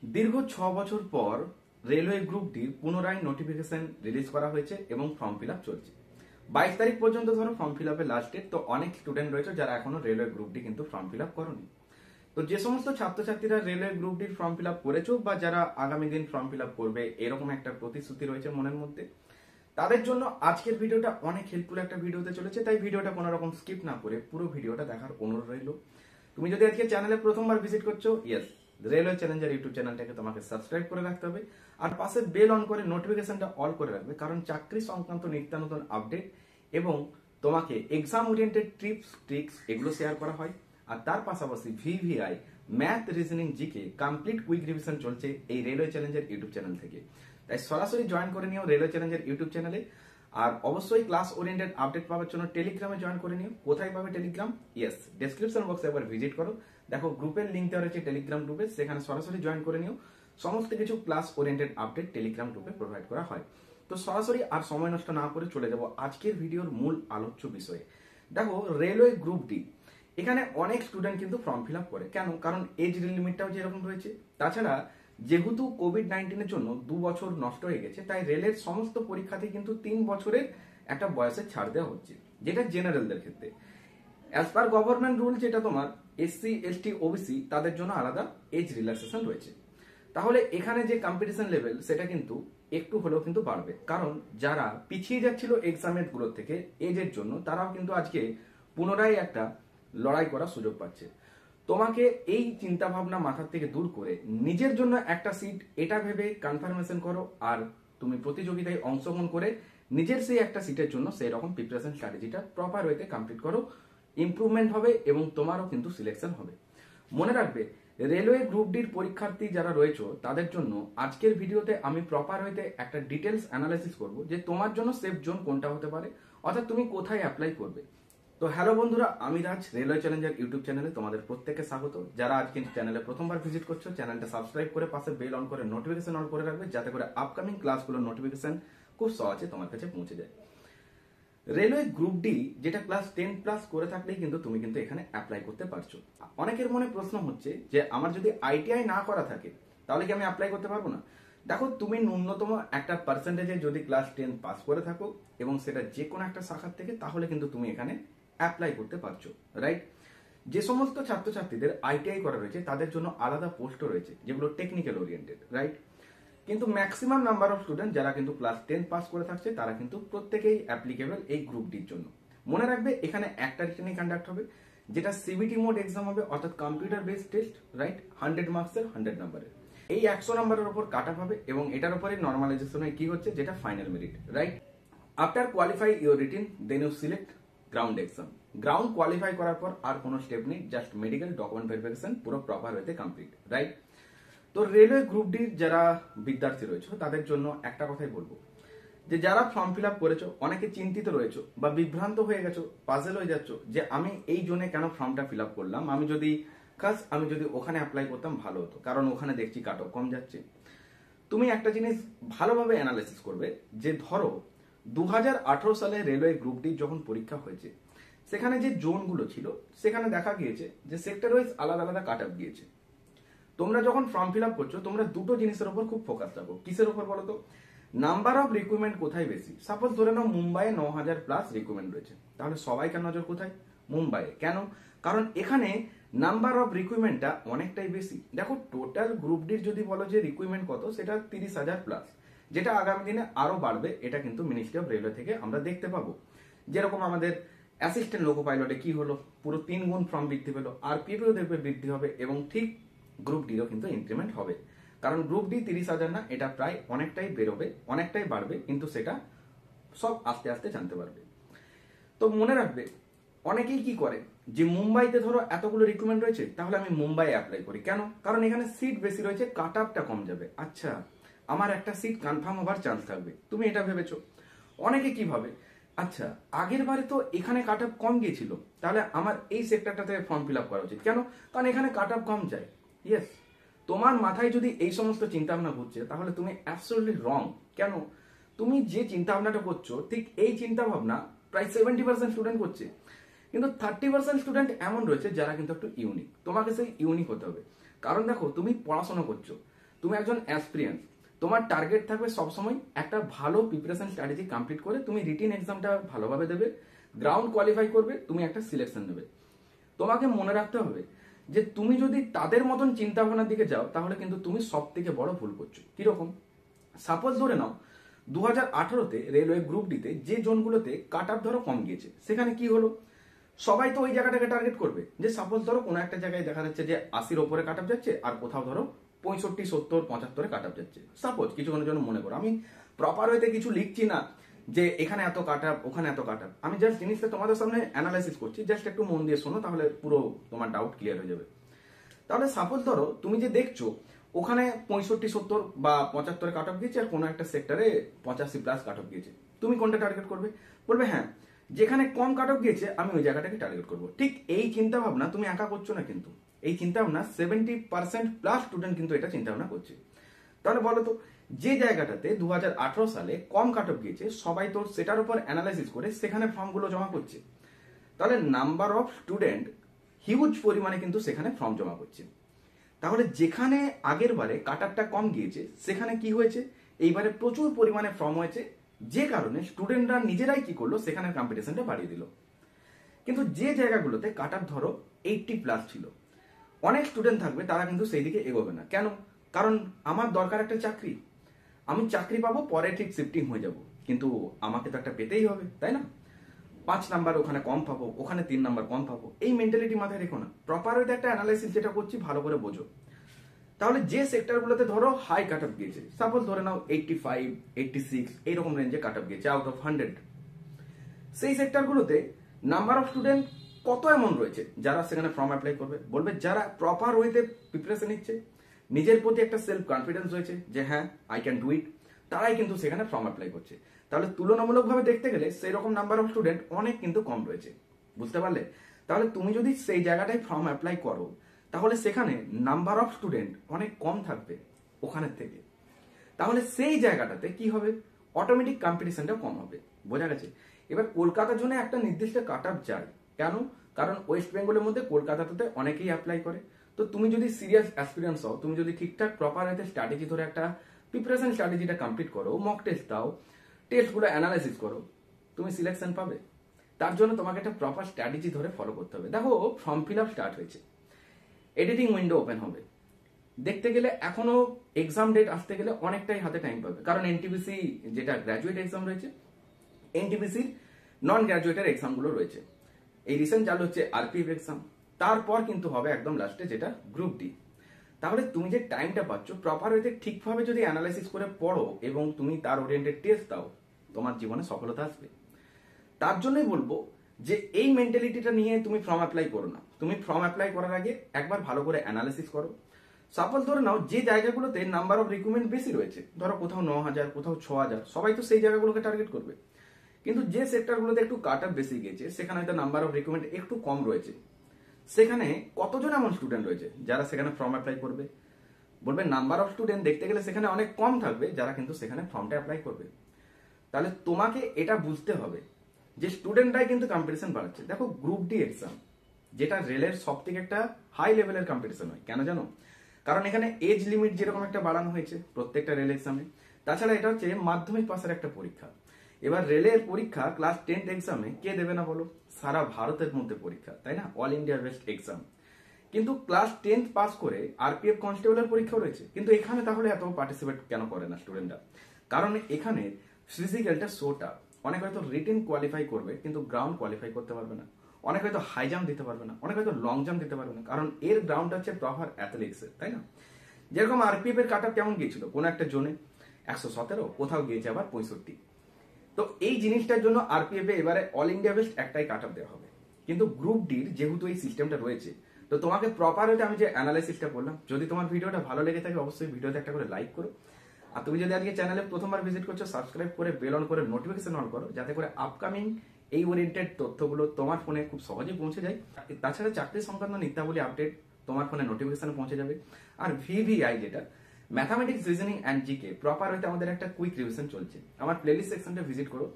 দীর্ঘ 6 বছর পর রেলওয়ে গ্রুপ ডির পুনরায় নোটিফিকেশন রিলিজ করা হয়েছে এবং ফর্ম ফিল আপ চলছে। 22 তারিখ পর্যন্ত ধরো ফর্ম ফিল আপের লাস্ট ডেট। তো অনেক স্টুডেন্ট রয়েছে যারা এখনো রেলওয়ে গ্রুপ ডি কিন্তু ফর্ম ফিল আপ করনি। তো যে সমস্ত ছাত্রছাত্রীরা রেলওয়ে গ্রুপ ডির ফর্ম ফিল আপ করেছো বা যারা আগামী দিন ফর্ম ফিল আপ করবে এরকম একটা প্রতিশ্রুতি রয়েছে মনের মধ্যে, তাদের জন্য আজকের ভিডিওটা অনেক হেল্পফুল একটা ভিডিওতে চলেছে। তাই ভিডিওটা কোনো রকম স্কিপ না করে পুরো ভিডিওটা দেখার অনুরোধ রইল। তুমি যদি আজকে চ্যানেলে প্রথমবার ভিজিট করছো, ইয়েস, রেলওয়ে চ্যালেঞ্জার ইউটিউব চ্যানেলটাকে তোমাকে সাবস্ক্রাইব করে রাখতে হবে আর পাশে বেল অন করে নোটিফিকেশনটা অল করে রাখবে, কারণ চাকরি সংক্রান্ত নিত্য নতুন আপডেট এবং তোমাকে এক্সাম ওরিয়েন্টেড টিপস ট্রিক্স এগুলো শেয়ার করা হয়। আর তার পাশাপাশি VVI math reasoning GK complete quick revision চলছে এই রেলওয়ে চ্যালেঞ্জার ইউটিউব চ্যানেল থেকে। তাই সরাসরি জয়েন করে নিও রেলওয়ে চ্যালেঞ্জার ইউটিউব চ্যানেলে। আর অবশ্যই ক্লাস ওরিয়েন্টেড আপডেট পাওয়ার জন্য টেলিগ্রামে জয়েন করে নিও। কোথায় পাবে টেলিগ্রাম? ইয়েস, ডেসক্রিপশন বক্সে একবার ভিজিট করো, দেখো গ্রুপের লিঙ্ক দেওয়া রয়েছে টেলিগ্রাম গ্রুপে, সেখানে সরাসরি জয়েন করে নিও। সমস্ত কিছু ক্লাস ওরিয়েন্টেড আপডেট টেলিগ্রাম গ্রুপে প্রোভাইড করা হয়। তো সরাসরি আর সময় নষ্ট না করে চলে যাব আজকের ভিডিওর মূল আলোচ্য বিষয়ে। দেখো, রেলওয়ে গ্রুপ ডি এখানে অনেক স্টুডেন্ট কিন্তু ফর্ম ফিল আপ করে। কেন? কারণ এজ লিমিটটাও যেরকম রয়েছে, তাছাড়া যেহেতু কোভিড-19 জন্য 2 বছর নষ্ট হয়ে গেছে, তাই রেলের সমস্ত পরীক্ষাতে কিন্তু 3 বছরের একটা বয়সের ছাড় দেওয়া হচ্ছে, যেটা জেনারেলদের ক্ষেত্রে। অ্যাজ পার গভর্নমেন্ট রুল, যেটা তোমার এসসি এসটি ওবিসি তাদের জন্য আলাদা এজ রিল্যাক্সেশন রয়েছে। তাহলে এখানে যে কম্পিটিশন লেভেল সেটা কিন্তু একটু হলেও কিন্তু বাড়বে, কারণ যারা পিছিয়ে যাচ্ছিল এক্সামের গুলোর থেকে এজের জন্য, তারাও কিন্তু আজকে পুনরায় একটা লড়াই করার সুযোগ পাচ্ছে। তোমাকে এই চিন্তা ভাবনা মাথার থেকে দূর করে নিজের জন্য একটা সিট এটা ভেবে কনফার্মেশন করো, আর তুমি প্রতিযোগিতায় অংশগ্রহণ করে নিজের সেই একটা সিটের জন্য সেই রকম প্রিপারেশন স্ট্র্যাটেজিটা প্রপার ওয়েতে কমপ্লিট করো। ইমপ্রুভমেন্ট হবে এবং তোমারও কিন্তু সিলেকশন হবে। মনে রাখবে, রেলওয়ে গ্রুপ ডির পরীক্ষার্থী যারা রয়েছে তাদের জন্য আজকের ভিডিওতে আমি প্রপার ওয়েতে একটা ডিটেলস অ্যানালাইসিস করব যে তোমার জন্য সেফ জোন কোনটা হতে পারে, অর্থাৎ তুমি কোথায় অ্যাপ্লাই করবে। তো হ্যালো বন্ধুরা, আমি রাজ, রেলওয়ে চ্যালেঞ্জার ইউটিউব চ্যানেলে তোমাদের প্রত্যেককে স্বাগত। যারা আজকে চ্যানেলে প্রথমবার ভিজিট করছো, চ্যানেলটা সাবস্ক্রাইব করে পাশে বেল অন করে নোটিফিকেশন অন করে রাখবে, যাতে করে আপকামিং ক্লাসগুলোর নোটিফিকেশন খুব সহজে তোমার কাছে পৌঁছে যায়। রেলওয়ে গ্রুপ ডি যেটা ক্লাস 10 প্লাস করে থাকলেই কিন্তু তুমি কিন্তু এখানে অ্যাপ্লাই করতে পারছো। অনেকের মনে প্রশ্ন হচ্ছে যে আমার যদি আইটিআই না করা থাকে তাহলে কি আমি অ্যাপ্লাই করতে পারবো না? দেখো, তুমি ন্যূনতম একটা পার্সেন্টেজে যদি ক্লাস 10 পাস করে থাকো এবং সেটা যে কোনো একটা শাখার থেকে, তাহলে কিন্তু তুমি এখানে অ্যাপ্লাই করতে পারছো, রাইট? যে সমস্ত ছাত্রছাত্রীদের আইটিআই করা রয়েছে তাদের জন্য আলাদা পোস্ট রয়েছে যেগুলো টেকনিক্যাল ওরিয়েন্টেড, রাইট? কিন্তু ম্যাক্সিমাম নাম্বার অফ স্টুডেন্ট যারা কিন্তু ক্লাস 10 পাস করে থাকছে তারা কিন্তু প্রত্যেকেই অ্যাপ্লিকেবল এই গ্রুপ ডির জন্য। মনে রাখবে, এখানে একটা রিটেনিং কন্ডাক্ট হবে, যেটা সিবিটি মোড এক্সাম হবে, অর্থাৎ কম্পিউটার বেসড টেস্ট, রাইট? 100 মার্কসের 100 নাম্বারের। এই 100 নাম্বারের উপর কাট অফ হবে এবং এটার উপরে নর্মালাইজেশন কি হচ্ছে, যেটা final merit, right? After qualify your written, then you select ground exam. Ground qualify করার পর আর কোনো স্টেপ নেই, জাস্ট মেডিকেল ডকুমেন্ট ভেরিফিকেশন পুরো প্রপার হতে কমপ্লিট, রাইট? তো রেলওয়ে গ্রুপ ডির যারা বিদ্যার্থী রয়েছে তাদের জন্য একটা কথাই বলবো, যে যারা ফর্ম ফিল আপ করেছো, অনেকে চিন্তিত রয়েছো বা বিভ্রান্ত হয়ে গেছো, পাজেল হয়ে যাচ্ছ যে আমি এই জোনে কেন ফর্মটা ফিল আপ করলাম, আমি যদি ওখানে অ্যাপ্লাই করতাম ভালো হতো, কারণ ওখানে দেখছি কাট অফ কম যাচ্ছে। তুমি একটা জিনিস ভালোভাবে অ্যানালাইসিস করবে যে ধরো 2018 সালে রেলওয়ে গ্রুপ ডি যখন পরীক্ষা হয়েছে, সেখানে যে জোনগুলো ছিল সেখানে দেখা গিয়েছে যে সেক্টর ওয়াইজ আলাদা আলাদা কাট অফ গিয়েছে। তোমরা যখন ফর্ম ফিল আপ করছো, তোমরা দুটো জিনিসের উপর খুব ফোকাস রাখো। কিসের উপর বলো তো? নাম্বার অফ রিক্রুটমেন্ট কোথায় বেশি। সাপোজ ধরে নাও মুম্বাইয়ে 9000 প্লাস রিক্রুটমেন্ট রয়েছে, তাহলে সবাইকার নজর কোথায়? মুম্বাইয়ে। কেন? কারণ এখানে নাম্বার অফ রিক্রুটমেন্টটা অনেকটাই বেশি। দেখো, টোটাল গ্রুপ ডির যদি বলো যে রিক্রুটমেন্ট কত, সেটা 30,000 প্লাস, যেটা আগামী দিনে আরো বাড়বে। এটা কিন্তু মিনিস্ট্রি অফ রেলওয়ে থেকে আমরা দেখতে পাবো। যেরকম আমাদের অ্যাসিস্ট্যান্ট লোকো পাইলটে কি হলো, পুরো 3 গুণ ফর্ম বৃদ্ধি পেলো, আর পিপিও দেখবে বৃদ্ধি হবে, এবং ঠিক গ্রুপ ডিও কিন্তু ইনক্রিমেন্ট হবে। কারণ গ্রুপ ডি 30,000 না, এটা প্রায় অনেকটাই বেরোবে, অনেকটাই বাড়বে, কিন্তু সেটা সব আস্তে আস্তে জানতে পারবে। তো মনে রাখবে, অনেকেই কি করে যে মুম্বাইতে ধরো এতগুলো রিক্রুটমেন্ট রয়েছে, তাহলে আমি মুম্বাই অ্যাপ্লাই করি। কেন? কারণ এখানে সিট বেশি রয়েছে, কাট আপটা কম যাবে। আচ্ছা, আমার একটা সিট কনফার্ম হবার চান্স থাকবে, তুমি এটা ভেবেছো। অনেকে কি ভাবে, আচ্ছা আগের বারে তো এখানে কাট আপ কম গিয়েছিল, তাহলে আমার এই সেক্টরটাতে ফর্ম ফিল আপ করা উচিত। কেন? কারণ এখানে কাট আপ কম যায়। ইয়েস, তোমার মাথায় যদি এই সমস্ত চিন্তা ভাবনা ঘুরছে, তাহলে তুমি অ্যাবসলিউটলি রং। কেন? তুমি যে চিন্তা ভাবনাটা করছো, ঠিক এই চিন্তা ভাবনা প্রায় 70% স্টুডেন্ট করছে, কিন্তু 30% স্টুডেন্ট এমন রয়েছে যারা কিন্তু একটু ইউনিক। তোমাকে সেই ইউনিক হতে হবে। কারণ দেখো, তুমি পড়াশোনা করছো, তুমি একজন অ্যাসপিরিয়েন্স, তোমার টার্গেট থাকবে সবসময় একটা ভালো প্রিপারেশন স্ট্র্যাটেজি কমপ্লিট করে তুমি রিটেন এক্সামটা ভালোভাবে দেবে, গ্রাউন্ড কোয়ালিফাই করবে, তুমি একটা সিলেকশন নেবে। তোমাকে মনে রাখতে হবে যে তুমি যদি তাদের মতন চিন্তা ভাবনার দিকে যাও তাহলে কিন্তু তুমি সব থেকে বড় ভুল করছো। কিরকম? সাপোজ ধরে নাও 2018-তে রেলওয়ে গ্রুপ ডিতে যে জোনগুলোতে কাট অফ ধরো কম গিয়েছে, সেখানে কি হলো, সবাই তো ওই জায়গাটাকে টার্গেট করবে। যে সাপোজ ধরো কোনো একটা জায়গায় দেখা যাচ্ছে যে 80-র ওপরে কাট অফ যাচ্ছে, আর কোথাও ধরো 65, 70, 75-এ কাট অফ যাচ্ছে। সাপোজ কিছুক্ষণের জন্য মনে করো, আমি প্রপার ওয়েতে কিছু লিখছি না যে এখানে এত কাট অফ, ওখানে এত কাট অফ, আমি জাস্ট জিনিসটা তোমাদের সামনে অ্যানালাইসিস করছি, জাস্ট একটু মন দিয়ে শোনো, তাহলে পুরো তোমার ডাউট ক্লিয়ার হয়ে যাবে। তাহলে সাপোজ ধরো তুমি যে দেখছো ওখানে 65, 70 বা 75-এ কাট অফ গিয়েছে, আর কোনো একটা সেক্টরে 85+ কাট অফ গিয়েছে, তুমি কোনটা টার্গেট করবে? বলবে হ্যাঁ, যেখানে কম কাট অফ গিয়েছে আমি ওই জায়গাটাকে টার্গেট করবো। ঠিক এই চিন্তা ভাবনা তুমি একা করছো না, কিন্তু এই চিন্তা ভাবনা 70%+ স্টুডেন্ট কিন্তু এটা চিন্তা ভাবনা করছে। তাহলে বলো তো, যে জায়গাটাতে 2018 সালে কম কাট অফ গিয়েছে সবাই তো সেটার উপর অ্যানালাইসিস করে সেখানে ফর্মগুলো জমা করছে, তাহলে নাম্বার অফ স্টুডেন্ট হিউজ পরিমাণে কিন্তু সেখানে ফর্ম জমা করছে। তাহলে যেখানে আগের বারে কাট অফটা কম গিয়েছে সেখানে কি হয়েছে, এইবারে প্রচুর পরিমাণে ফর্ম হয়েছে, যে কারণে স্টুডেন্টরা নিজেরাই কি করলো, সেখানে কম্পিটিশনটা বাড়িয়ে দিল। কিন্তু যে জায়গাগুলোতে কাট অফ ধরো 80+ ছিল, অনেক স্টুডেন্ট থাকবে তারা কিন্তু সেই দিকে এগোবে না। কেন? কারণ আমার দরকার একটা চাকরি, আমি চাকরি পাবো, পরে ঠিক শিফটিং হয়ে যাব, কিন্তু আমাকে তো একটা পেতেই হবে, তাই না? 5 নাম্বার ওখানে কম পাবো, ওখানে 3 নাম্বার কম পাবো, এই মেন্টালিটি মাথায় রেখো না। প্রপার ওয়েতে একটা অ্যানালাইসিস যেটা করছি ভালো করে বোঝো। তাহলে যে সেক্টরগুলোতে ধরো হাই কাট অফ গিয়েছে, সাপোজ ধরে নাও 85, 86 এইরকম রেঞ্জে কাট অফ গিয়েছে আউট অফ 100, সেই সেক্টরগুলোতে নাম্বার অফ স্টুডেন্ট কত এমন রয়েছে যারা সেখানে ফর্ম অ্যাপ্লাই করবে? বলবে যারা প্রপার ওয়েতে প্রিপারেশন নিচ্ছে, নিজের প্রতি একটা সেলফ কনফিডেন্স রয়েছে যে হ্যাঁ আই ক্যান ডু ইট, তারাই কিন্তু সেখানে ফর্ম অ্যাপ্লাই করছে। তাহলে তুলনামূলকভাবে দেখতে গেলে সেই রকম নাম্বার অফ স্টুডেন্ট অনেক কিন্তু কম রয়েছে, বুঝতে পারলে? তাহলে তুমি যদি সেই জায়গাটায় ফর্ম অ্যাপ্লাই করো তাহলে সেখানে নাম্বার অফ স্টুডেন্ট অনেক কম থাকবে ওখানের থেকে, তাহলে সেই জায়গাটাতে কি হবে, অটোমেটিক কম্পিটিশনটা কম হবে। বোঝা গেছে? এবার কলকাতার জন্য একটা নির্দিষ্ট কাট অফ যায়, কেন? কারণ ওয়েস্ট বেঙ্গলের মধ্যে কলকাতাতে অনেকেই অ্যাপ্লাই করে। তো তুমি যদি সিরিয়াস অ্যাসপিরিয়েন্স হও, তুমি যদি ঠিকঠাক প্রপার হাতে স্ট্র্যাটেজি ধরে একটা প্রিপারেশন স্ট্র্যাটেজিটা কমপ্লিট করো, মক টেস্ট দাও, টেস্টগুলো অ্যানালাইসিস করো, তুমি সিলেকশন পাবে। তার জন্য তোমাকে একটা প্রপার স্ট্র্যাটেজি ধরে ফলো করতে হবে। দেখো ফর্ম ফিল আপ স্টার্ট হয়েছে, এডিটিং উইন্ডো ওপেন হবে, দেখতে গেলে এখনো এক্সাম ডেট আসতে গেলে অনেকটাই হাতে টাইম পাবে, কারণ এনটিপিসি যেটা গ্র্যাজুয়েট এক্সাম রয়েছে, এনটিপিসির নন গ্র্যাজুয়েটের এক্সামগুলো রয়েছে, এই রিসেন্ট চালু হচ্ছে আরপিএফ এক্সাম, তারপর কিন্তু হবে একদম লাস্টে যেটা গ্রুপ ডি। তাহলে তুমি যে টাইমটা পাচ্ছ প্রপার ওয়েতে ঠিকভাবে যদি অ্যানালাইসিস করে পড়ো এবং তুমি তার ওরিয়েন্টেড টেস্ট দাও, তোমার জীবনে সফলতা আসবে। তার জন্যই বলবো যে এই মেন্টালিটিটা নিয়ে তুমি ফর্ম অ্যাপ্লাই করো না, তুমি ফর্ম অ্যাপ্লাই করার আগে একবার ভালো করে অ্যানালাইসিস করো। সাপোজ ধরে নাও যে জায়গাগুলোতে নাম্বার অফ রিক্রুটমেন্ট বেশি রয়েছে, ধরো কোথাও 9000, কোথাও 6000, সবাই তো সেই জায়গাগুলোকে টার্গেট করবে। কিন্তু যে সেক্টরগুলোতে একটু কাট অফ বেশি গেছে সেখানে হয়তো নাম্বার অফ রিক্রুটমেন্ট একটু কম রয়েছে, সেখানে কতজন এমন স্টুডেন্ট রয়েছে যারা সেখানে ফর্ম অ্যাপ্লাই করবে? বলবে নাম্বার অফ স্টুডেন্ট দেখতে গেলে সেখানে অনেক কম থাকবে যারা কিন্তু সেখানে ফর্মটা অ্যাপ্লাই করবে। তাহলে তোমাকে এটা বুঝতে হবে যে স্টুডেন্টরাই কিন্তু কম্পিটিশন বাড়াচ্ছে। দেখো গ্রুপ ডি এক্সাম যেটা রেলের সব থেকে একটা হাই লেভেলের কম্পিটিশন হয়, কেন জানো? কারণ এখানে এজ লিমিট যেরকম একটা বাড়ানো হয়েছে প্রত্যেকটা রেল এক্সামে, তাছাড়া এটা হচ্ছে মাধ্যমিক পাসের একটা পরীক্ষা। এবার রেলের পরীক্ষা ক্লাস 10th এক্সামে কে দেবে না বলো? সারা ভারতের মধ্যে পরীক্ষা, তাই না? All India best exam. কিন্তু ক্লাস 10th পাস করে আরপিএফ কনস্টেবলের পরীক্ষাও রয়েছে, কিন্তু এখানে তাহলে এত পার্টিসিপেট কেন করে না স্টুডেন্টরা? কারণ এখানে ফিজিক্যালটা শোটা, অনেক হয়তো রিটেন কোয়ালিফাই করবে কিন্তু গ্রাউন্ড কোয়ালিফাই করতে পারবে না, অনেক হয়তো হাই জাম্প দিতে পারবে না, অনেক হয়তো লং জাম্প দিতে পারবে না, কারণ এর গ্রাউন্ড হচ্ছে প্রপার অ্যাথলেটিক্স, তাই না? যেরকম আরপিএফ এর কাট অফ কেমন গিয়েছিল, কোন একটা জোনে 117, কোথাও গিয়েছে আবার 65। তো এই জিনিসটার জন্য আরপিএফ এ এবারে অল ইন্ডিয়া বেস্ট একটাই কাট অফ দেওয়া হবে। কিন্তু গ্রুপ ডির যেহেতু এই সিস্টেমটা রয়েছে, তো তোমাকে প্রপার হতে আমি যে অ্যানালাইসিসটা করলাম, যদি তোমার ভিডিওটা ভালো লেগে থাকে অবশ্যই ভিডিওতে একটা করে লাইক করো। আর তুমি যদি আজকে চ্যানেলে প্রথমবার ভিজিট করছো, সাবস্ক্রাইব করে বেল অন করে নোটিফিকেশন অন করো, যাতে করে আপকামিং এই ওরিয়েন্টেড তথ্যগুলো তোমার ফোনে খুব সহজেই পৌঁছে যায়। তাছাড়া চাকরি সংক্রান্ত নিত্যাবলী আপডেট তোমার ফোনে নোটিফিকেশনে পৌঁছে যাবে। আর ভিভিআই যেটা mathematics, reasoning and GK, proper হইতে আমাদের একটা কুইক রিভিশন চলছে। আমার প্লেলিস্ট সেকশনটা ভিজিট করো,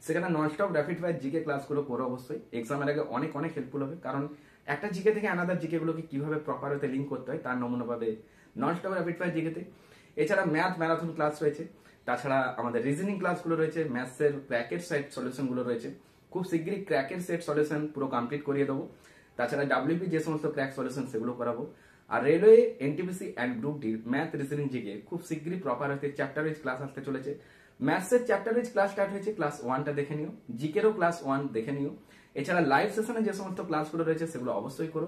সেখানে ননস্টপ র্যাপিড ফায়ার জিকে ক্লাসগুলো করো অবশ্যই। এক্সামের আগে অনেক অনেক হেল্পফুল হবে, কারণ একটা জিকে থেকে আনাদার জিকে গুলোকে কিভাবে প্রপার হতে লিঙ্ক করতে হয় তার নমুনা পাবে ননস্টপ র্যাপিড ফায়ার জিকেতে। এছাড়া ম্যাথ ম্যারাথন ক্লাস রয়েছে, তাছাড়া আমাদের রিজনিং ক্লাসগুলো রয়েছে, ম্যাথসের ক্র্যাকের সেট সলিউশনগুলো রয়েছে। খুব শীঘ্রই ক্র্যাকের সেট সলিউশন পুরো কমপ্লিট করিয়ে দেবো। তাছাড়া ডাব্লিউপি যে সমস্ত ক্র্যাক সলিউশন সেগুলো করাবো। আর railway, NTPC and group D math reasoning GK খুব শীঘ্রই প্রপার হতে চ্যাপ্টার ওয়াইজ ক্লাস আসতে চলেছে। ম্যাথসের চ্যাপ্টার ওয়াইজ ক্লাস স্টার্ট হয়েছে, ক্লাস 1টা দেখে নিও। জিকেরও ক্লাস 1 দেখে নিও। এছাড়া লাইভ সেশনে যে সমস্ত ক্লাসগুলো রয়েছে সেগুলো অবশ্যই করো।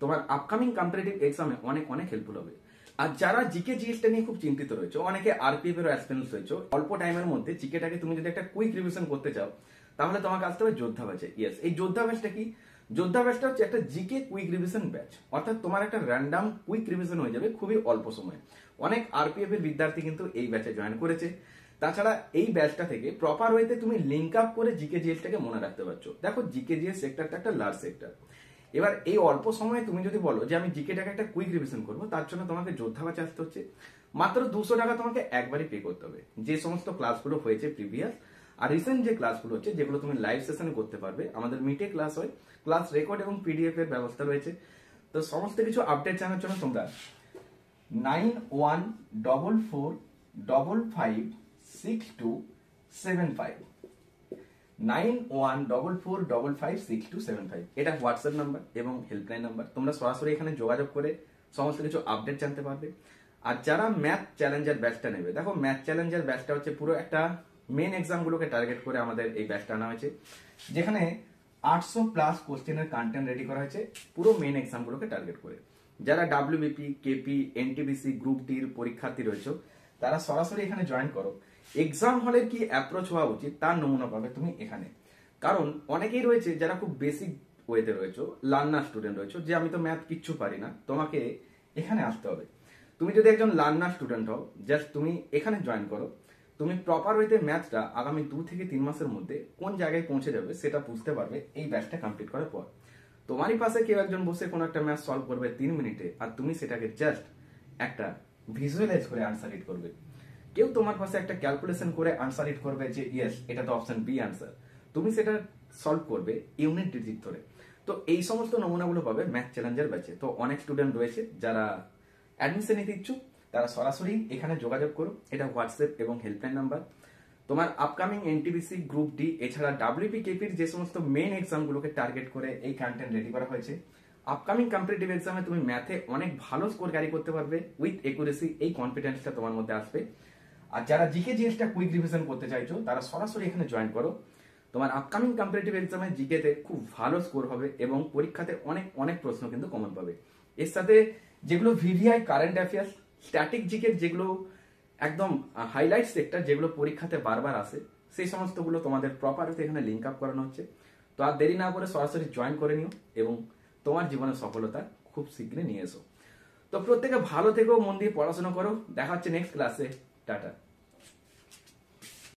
তোমার আপকামিং কম্পিটিটিভ এক্সামে অনেক অনেক হেল্পফুল হবে। আর যারা জিকে জিএসটা নিয়ে খুব চিন্তিত রয়েছে, অনেকে আরপিএফ এর অ্যাসপিরেন্টস রয়েছে, অল্প টাইমের মধ্যে জিকেটাকে তুমি যদি একটা কুইক রিভিশন করতে চাও, তাহলে তোমাকে আসতে হবে যোদ্ধা ব্যাচে। ইয়েস, এই যোদ্ধা ব্যাচটা কি? যোদ্ধা ব্যাচটা হচ্ছে একটা জিকে কুইক রিভিশন ব্যাচ। অর্থাৎ তোমার একটা র্যান্ডাম কুইক রিভিশন হয়ে যাবে খুবই অল্প সময়ে। অনেক আরপিএফ এর বিদ্যার্থী কিন্তু এই ব্যাচে জয়েন করেছে। তাছাড়া এই ব্যাচটা থেকে প্রপার ওয়েতে তুমি লিঙ্ক আপ করে জিকে জিএসটাকে মনে রাখতে পারছো। দেখো, জিকে জিএস সেক্টরটা একটা লার্জ সেক্টর। এবার এই অল্প সময়ে তুমি যদি বলো যে আমি জিকেটাকে একটা কুইক রিভিশন করবো, তার জন্য তোমাকে যোদ্ধা ব্যাচে আসতে হচ্ছে। মাত্র 200 টাকা তোমাকে একবারই পে করতে হবে। যে সমস্ত ক্লাসগুলো হয়েছে প্রিভিয়াস আর রিসেন্ট যে ক্লাসগুলো হচ্ছে, যেগুলো তুমি লাইভ সেশনে করতে পারবে, আমাদের মিটে ক্লাস হয়, ক্লাস রেকর্ড এবং পিডিএফ এর ব্যবস্থা রয়েছে। তো সমস্ত কিছু আপডেট জানার জন্য তোমরা 9144556275 9144556275 এটা হোয়াটসঅ্যাপ নাম্বার এবং হেল্পলাইন নাম্বার। তোমরা সরাসরি এখানে যোগাযোগ করে সমস্ত কিছু আপডেট জানতে পারবে। আর যারা ম্যাথ চ্যালেঞ্জার ব্যাচটা নেবে, দেখো ম্যাথ চ্যালেঞ্জার ব্যাচটা হচ্ছে পুরো একটা মেন এক্সামগুলোকে টার্গেট করে আমাদের এই ব্যাচটা আনা হয়েছে, যেখানে 800+ কোশ্চেনের কন্টেন্ট রেডি করা হয়েছে পুরো মেন এক্সামগুলোকে টার্গেট করে। যারা ডাব্লিউবিপি, কেপি, এনটিপিসি, গ্রুপ ডির পরীক্ষার্থী রয়েছে, তারা সরাসরি এখানে জয়েন করো। এক্সাম হলের কি অ্যাপ্রোচ হওয়া উচিত তার নমুনা পাবে তুমি এখানে। কারণ অনেকেই রয়েছে যারা খুব বেসিক ওয়েতে রয়েছে, লার্নার স্টুডেন্ট রয়েছে, যে আমি তো ম্যাথ কিচ্ছু পারি না, তোমাকে এখানে আসতে হবে। তুমি যদি একজন লার্নার স্টুডেন্ট হও, জাস্ট তুমি এখানে জয়েন করো। তুমি প্রপার ওয়েতে ম্যাথটা আগামী 2 থেকে 3 মাসের মধ্যে কোন জায়গায় পৌঁছে যাবে সেটা বুঝতে পারবে এই ব্যাচটা কমপ্লিট করার পর। তোমারই পাশে কেউ একজন বসে কোনো একটা ম্যাথ সলভ করবে 3 মিনিটে, আর তুমি সেটাকে জাস্ট একটা ভিজুয়ালাইজ করে আনসার ইট করবে। কেউ তোমার পাশে একটা ক্যালকুলেশন করে আনসার ইট করবে যে ইয়েস এটা তো অপশন বি আনসার, তুমি সেটা সলভ করবে ইউনিট ডিজিট ধরে। তো এই সমস্ত নমুনাগুলো পাবে ম্যাথ চ্যালেঞ্জার ব্যাচে। তো অনেক স্টুডেন্ট রয়েছে যারা অ্যাডমিশন নিতে ইচ্ছুক, তারা সরাসরি এখানে যোগাযোগ করো। এটা হোয়াটসঅ্যাপ এবং হেল্পলাইন নাম্বার। তোমার আপকামিং এনটিপিসি, গ্রুপ ডি এছাড়া ডাব্লিউপি, কেপির যে সমস্ত মেইন এক্সামগুলোকে টার্গেট করে এই কন্টেন্ট রেডি করা হয়েছে। আপকামিং কম্পিটিটিভ এক্সামে তুমি ম্যাথে অনেক ভালো স্কোর ক্যারি করতে পারবে উইথ একুরেসি, এই কনফিডেন্সটা তোমার মধ্যে আসবে। আর যারা জিকে জিএসটা কুইক রিভিশন করতে চাইছো, তারা সরাসরি এখানে জয়েন করো। তোমার আপকামিং কম্পিটিটিভ এক্সামে জিকেতে খুব ভালো স্কোর হবে এবং পরীক্ষাতে অনেক অনেক প্রশ্ন কিন্তু কমন পাবে। এর সাথে যেগুলো ভিভিআই, কারেন্ট অ্যাফেয়ার্স, স্ট্যাটিক জিকের যেগুলো একদম হাইলাইট সেক্টর, যেগুলো পরীক্ষাতে বারবার আসে, সেই সমস্তগুলো তোমাদের প্রপার এখানে লিঙ্ক আপ করানো হচ্ছে। তো আর দেরি না করে সরাসরি জয়েন করে নিও এবং তোমার জীবনের সফলতা খুব শীঘ্রই নিয়ে এসো। তো প্রত্যেকে ভালো থেকো, মন দিয়ে পড়াশোনা করো। দেখা হচ্ছে নেক্সট ক্লাসে। টাটা।